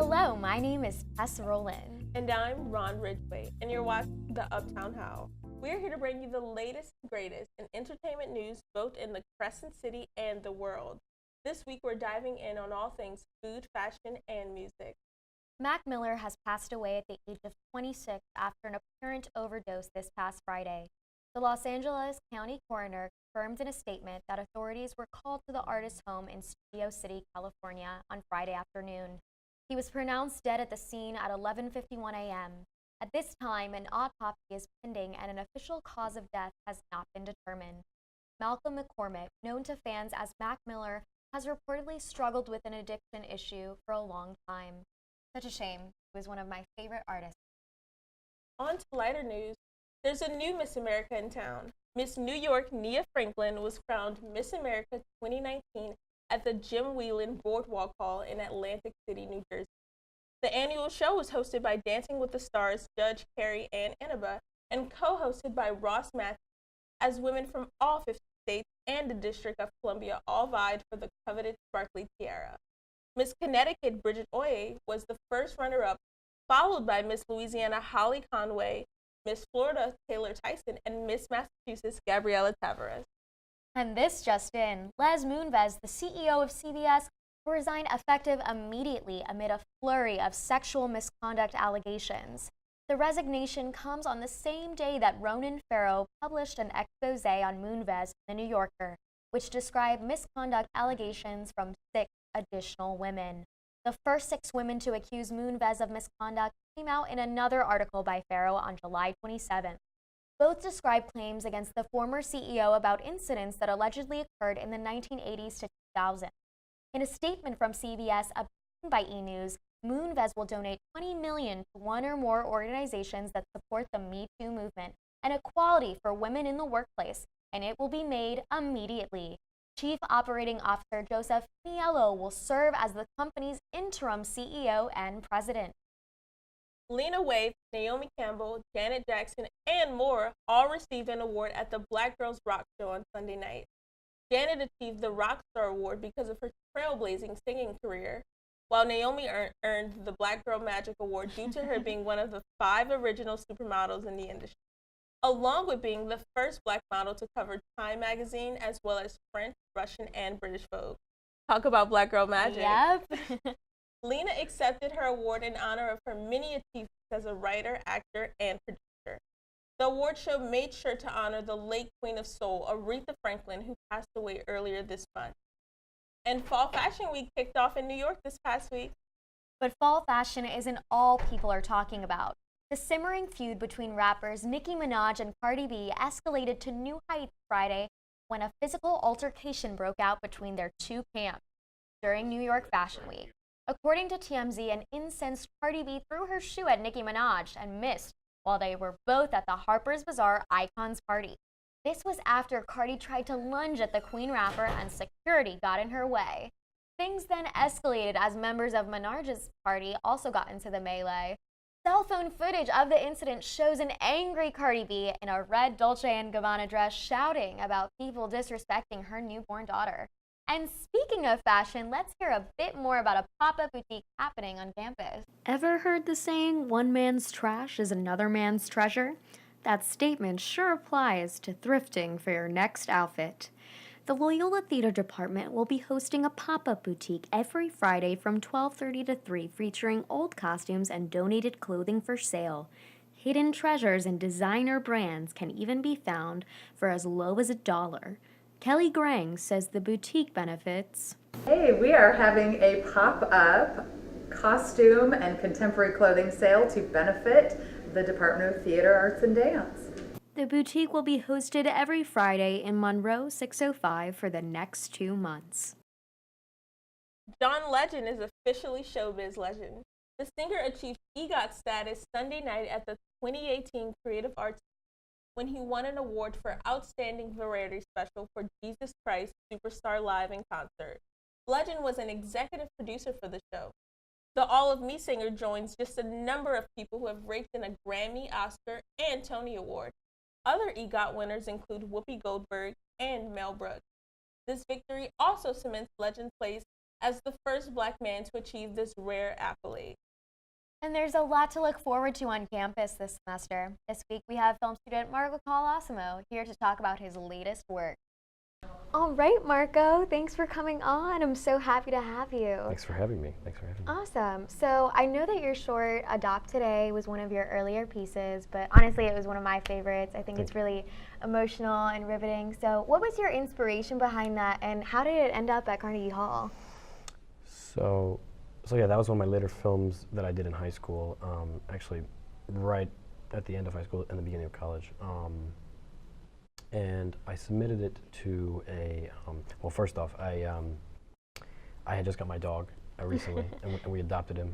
Hello, my name is Tess, Rowland. And I'm Rhon Ridgeway, and you're watching the Uptown Howl. We're here to bring you the latest and greatest in entertainment news both in the Crescent City and the world. This week we're diving in on all things food, fashion, and music. Mac Miller has passed away at the age of 26 after an apparent overdose this past Friday. The Los Angeles County coroner confirmed in a statement that authorities were called to the artist's home in Studio City, California on Friday afternoon. He was pronounced dead at the scene at 11:51 a.m. At this time, an autopsy is pending and an official cause of death has not been determined. Malcolm McCormick, known to fans as Mac Miller, has reportedly struggled with an addiction issue for a long time. Such a shame. He was one of my favorite artists. On to lighter news. There's a new Miss America in town. Miss New York Nia Franklin was crowned Miss America 2019 at the Jim Whelan Boardwalk Hall in Atlantic City, New Jersey. The annual show was hosted by Dancing with the Stars Judge Carrie Ann Annaba and co-hosted by Ross Matthews, as women from all 50 states and the District of Columbia all vied for the coveted sparkly tiara. Miss Connecticut Bridget Oye was the first runner-up, followed by Miss Louisiana Holly Conway, Miss Florida Taylor Tyson, and Miss Massachusetts Gabriela Tavares. And this just in, Les Moonves, the CEO of CBS, will resign effective immediately amid a flurry of sexual misconduct allegations. The resignation comes on the same day that Ronan Farrow published an expose on Moonves in The New Yorker, which described misconduct allegations from 6 additional women. The first 6 women to accuse Moonves of misconduct came out in another article by Farrow on July 27th. Both describe claims against the former CEO about incidents that allegedly occurred in the 1980s to 2000. In a statement from CBS obtained by E! News, Moonves will donate $20 million to one or more organizations that support the Me Too movement and equality for women in the workplace, and it will be made immediately. Chief Operating Officer Joseph Mielo will serve as the company's interim CEO and president. Lena Waithe, Naomi Campbell, Janet Jackson, and more all received an award at the Black Girls Rock Show on Sunday night. Janet achieved the Rock Star Award because of her trailblazing singing career, while Naomi earned the Black Girl Magic Award due to her being one of the 5 original supermodels in the industry, along with being the first Black model to cover Time magazine as well as French, Russian, and British Vogue. Talk about Black Girl Magic. Yep. Lena accepted her award in honor of her many achievements as a writer, actor, and producer. The award show made sure to honor the late Queen of Soul, Aretha Franklin, who passed away earlier this month. And Fall Fashion Week kicked off in New York this past week. But fall fashion isn't all people are talking about. The simmering feud between rappers Nicki Minaj and Cardi B escalated to new heights Friday when a physical altercation broke out between their two camps during New York Fashion Week. According to TMZ, an incensed Cardi B threw her shoe at Nicki Minaj and missed while they were both at the Harper's Bazaar Icons party. This was after Cardi tried to lunge at the Queen rapper and security got in her way. Things then escalated as members of Minaj's party also got into the melee. Cell phone footage of the incident shows an angry Cardi B in a red Dolce & Gabbana dress shouting about people disrespecting her newborn daughter. And speaking of fashion, let's hear a bit more about a pop-up boutique happening on campus. Ever heard the saying, one man's trash is another man's treasure? That statement sure applies to thrifting for your next outfit. The Loyola Theater Department will be hosting a pop-up boutique every Friday from 12:30 to 3 featuring old costumes and donated clothing for sale. Hidden treasures and designer brands can even be found for as low as $1. Kelly Grang says the boutique benefits. Hey, we are having a pop-up costume and contemporary clothing sale to benefit the Department of Theater, Arts, and Dance. The boutique will be hosted every Friday in Monroe 605 for the next 2 months. John Legend is officially showbiz legend. The singer achieved EGOT status Sunday night at the 2018 Creative Arts when he won an award for Outstanding Variety Special for Jesus Christ Superstar Live in Concert. Legend was an executive producer for the show. The All of Me singer joins just a number of people who have raked in a Grammy, Oscar, and Tony Award. Other EGOT winners include Whoopi Goldberg and Mel Brooks. This victory also cements Legend's place as the first Black man to achieve this rare accolade. And there's a lot to look forward to on campus this semester. This week we have film student Marco Colosimo here to talk about his latest work. All right, Marco, thanks for coming on. I'm so happy to have you. Thanks for having me. Awesome. So I know that your short Adopt Today was one of your earlier pieces, but honestly it was one of my favorites. I think it's really emotional and riveting. So what was your inspiration behind that, and how did it end up at Carnegie Hall? So yeah, that was one of my later films that I did in high school, actually right at the end of high school and the beginning of college. And I submitted it to a, well, first off, I had just got my dog recently, and we adopted him.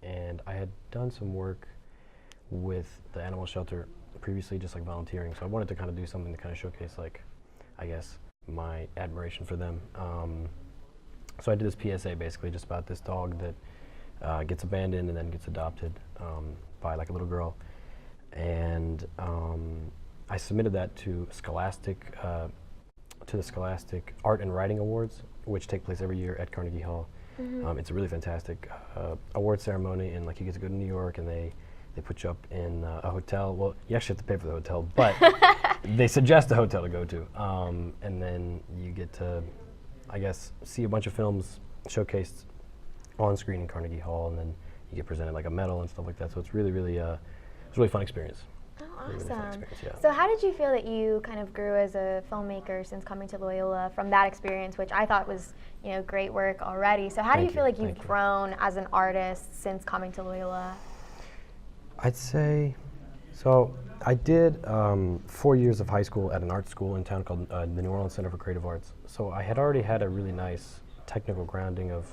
And I had done some work with the animal shelter previously, just like volunteering. So I wanted to kind of do something to kind of showcase, like, I guess, my admiration for them. So I did this PSA basically just about this dog that gets abandoned and then gets adopted by like a little girl. And I submitted that to Scholastic, to the Scholastic Art and Writing Awards, which take place every year at Carnegie Hall. It's a really fantastic award ceremony, and like you get to go to New York, and they put you up in a hotel. Well, you actually have to pay for the hotel, but they suggest a hotel to go to, and then you get to, I guess, see a bunch of films showcased on screen in Carnegie Hall, and then you get presented like a medal and stuff like that. So it's really, really, it's a really fun experience. Oh, Really fun awesome. experience, yeah. So how did you feel that you kind of grew as a filmmaker since coming to Loyola from that experience, which I thought was, you know, great work already. So how do you feel like you've grown as an artist since coming to Loyola? I'd say, so I did 4 years of high school at an art school in town called the New Orleans Center for Creative Arts. So I had already had a really nice technical grounding of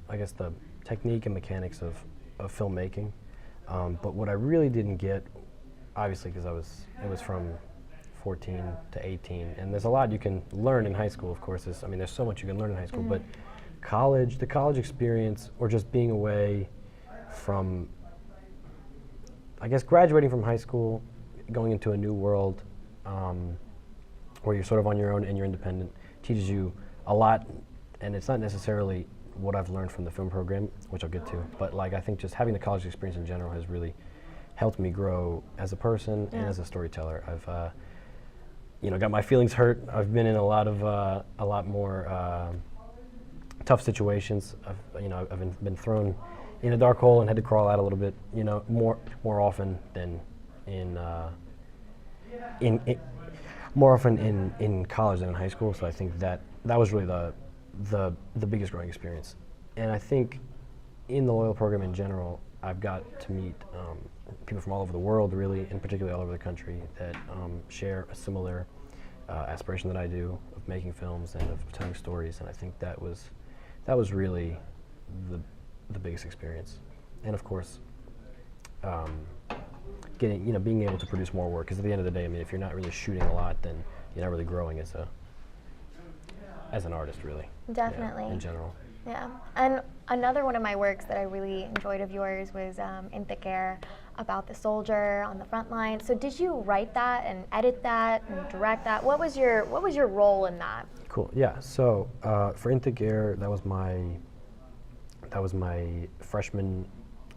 I guess, the technique and mechanics of filmmaking. But what I really didn't get, obviously, because it was from 14 to 18, and there's a lot you can learn in high school, of course. There's so much you can learn in high school, but the college experience, or just being away from, I guess, graduating from high school, going into a new world, where you're sort of on your own and you're independent, teaches you a lot, and it's not necessarily what I've learned from the film program, which I'll get to, but like I think just having the college experience in general has really helped me grow as a person and as a storyteller. I've got my feelings hurt. I've been in a lot more tough situations. I've been thrown in a dark hole and had to crawl out a little bit, more often than in college than in high school. So I think that was really the biggest growing experience. And I think in the Loyola program in general, I've got to meet people from all over the world, really, and particularly all over the country, that share a similar aspiration that I do of making films and of telling stories. And I think that was really the biggest experience. And of course, being able to produce more work, because at the end of the day, if you're not really shooting a lot, then you're not really growing as an artist, really. Definitely. In general. Yeah. And another one of my works that I really enjoyed of yours was In Thick Air, about the soldier on the front line. So did you write that and edit that and direct that? What was your role in that? Cool. Yeah. So for In Thick Air, that was my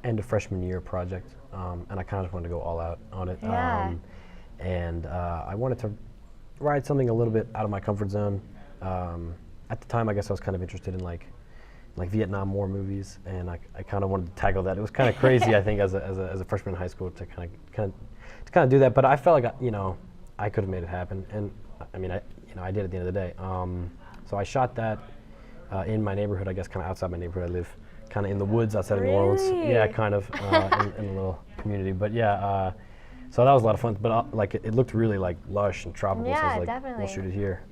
end of freshman year project, and I kind of just wanted to go all out on it. Yeah. And I wanted to write something a little bit out of my comfort zone. At the time, I guess I was kind of interested in like Vietnam War movies, and I kind of wanted to tackle that. It was kind of crazy, I think, as a freshman in high school to kind of do that. But I felt like I could have made it happen, and I did at the end of the day. So I shot that in my neighborhood, I guess, kind of outside my neighborhood. I live kind of in the woods outside of New Orleans. Yeah, kind of in a little community. But yeah, so that was a lot of fun. But it looked really like lush and tropical. Yeah, so I was like, definitely. we'll shoot it here.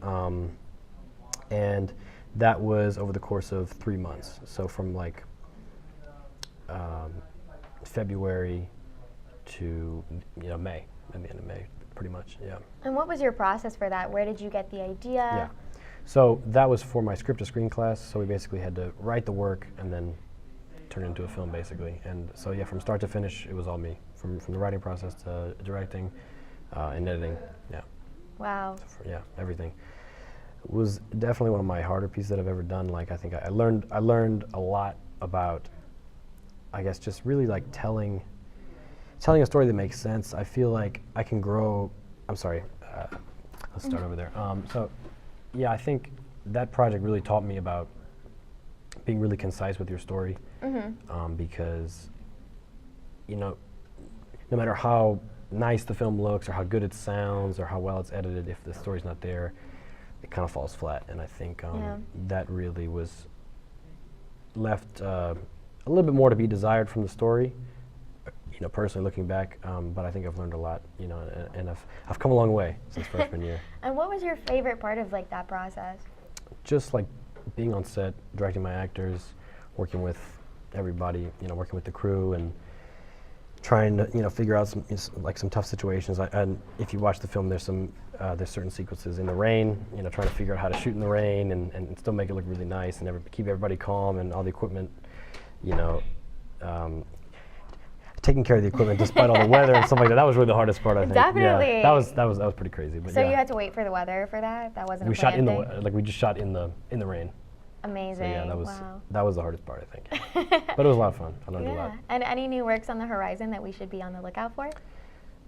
And that was over the course of 3 months. So from February to May, at the end of May, pretty much. Yeah. And what was your process for that? Where did you get the idea? Yeah. So that was for my script to screen class. So we basically had to write the work and then turn it into a film, basically. And so yeah, from start to finish, it was all me, from the writing process to directing and editing. Yeah. Wow. So everything. was definitely one of my harder pieces that I've ever done. Like I think I learned a lot about, I guess, just really like telling a story that makes sense. I feel like I can grow. I'm sorry. Let's start over there. So, yeah, I think that project really taught me about being really concise with your story, because, you know, no matter how nice the film looks or how good it sounds or how well it's edited, if the story's not there, it kind of falls flat. And I think that really was left a little bit more to be desired from the story. You know, personally looking back, but I think I've learned a lot, you know, and I've come a long way since freshman year. And what was your favorite part of like that process? Just like being on set, directing my actors, working with everybody, you know, working with the crew and trying to, you know, figure out some tough situations. And if you watch the film, there's certain sequences in the rain, you know, trying to figure out how to shoot in the rain and still make it look really nice and keep everybody calm and all the equipment, you know, taking care of the equipment despite all the weather and stuff like that. That was really the hardest part, I think. Definitely. Yeah, that was pretty crazy. But So yeah. you had to wait for the weather for that? That wasn't We a shot planned in thing? the we just shot in the rain. Amazing. So yeah, Wow. that was the hardest part, I think. But it was a lot of fun. I learned a lot. And any new works on the horizon that we should be on the lookout for?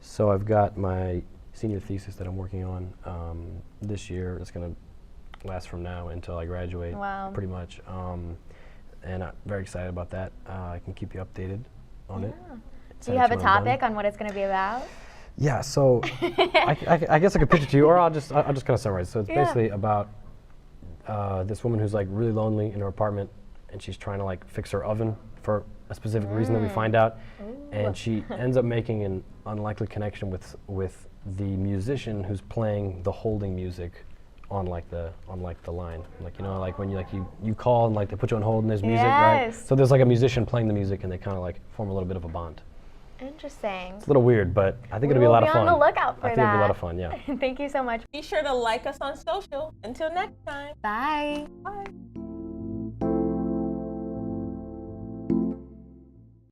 So I've got my senior thesis that I'm working on this year. It's going to last from now until I graduate, pretty much. And I'm very excited about that. I can keep you updated on it. Do you have a topic on what it's going to be about? Yeah, so I guess I could pitch it to you, or I'll just kind of summarize. So it's basically about this woman who's like really lonely in her apartment, and she's trying to like fix her oven for a specific reason that we find out, and she ends up making an unlikely connection with the musician who's playing the holding music on the line, like, you know, like when you call and like they put you on hold and there's music, right? So there's like a musician playing the music and they kind of like form a little bit of a bond. Interesting. It's a little weird, but I think it'll be a lot of fun. We'll be on the lookout for that. I think it'll be a lot of fun, yeah. Thank you so much. Be sure to like us on social. Until next time. Bye. Bye.